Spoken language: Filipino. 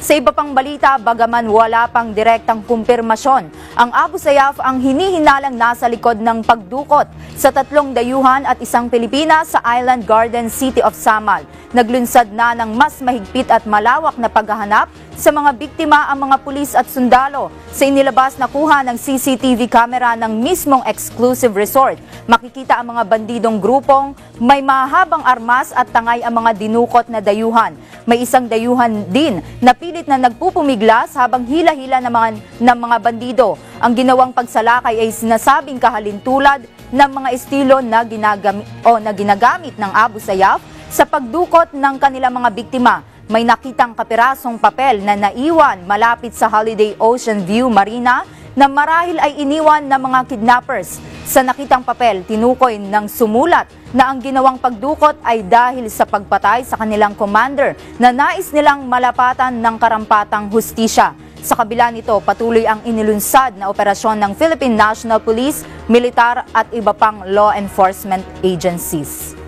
Sa iba pang balita, bagaman wala pang direktang kumpirmasyon, ang Abu Sayyaf ang hinihinalang nasa likod ng pagdukot sa 3 dayuhan at 1 Pilipina sa Island Garden City of Samal. Naglunsad na ng mas mahigpit at malawak na paghahanap sa mga biktima ang mga pulis at sundalo sa inilabas na kuha ng CCTV camera ng mismong exclusive resort. Makikita ang mga bandidong grupong may mahabang armas at tangay ang mga dinukot na dayuhan. May isang dayuhan din na pilit na nagpupumiglas habang hila-hila ng mga bandido. Ang ginawang pagsalakay ay sinasabing kahalintulad ng mga estilo na ginagamit ng Abu Sayyaf sa pagdukot ng kanilang mga biktima. May nakitang kapirasong papel na naiwan malapit sa Holiday Ocean View Marina na marahil ay iniwan ng mga kidnappers. Sa nakitang papel, tinukoy ng sumulat na ang ginawang pagdukot ay dahil sa pagpatay sa kanilang commander na nais nilang malapatan ng karampatang hustisya. Sa kabila nito, patuloy ang inilunsad na operasyon ng Philippine National Police, militar at iba pang law enforcement agencies.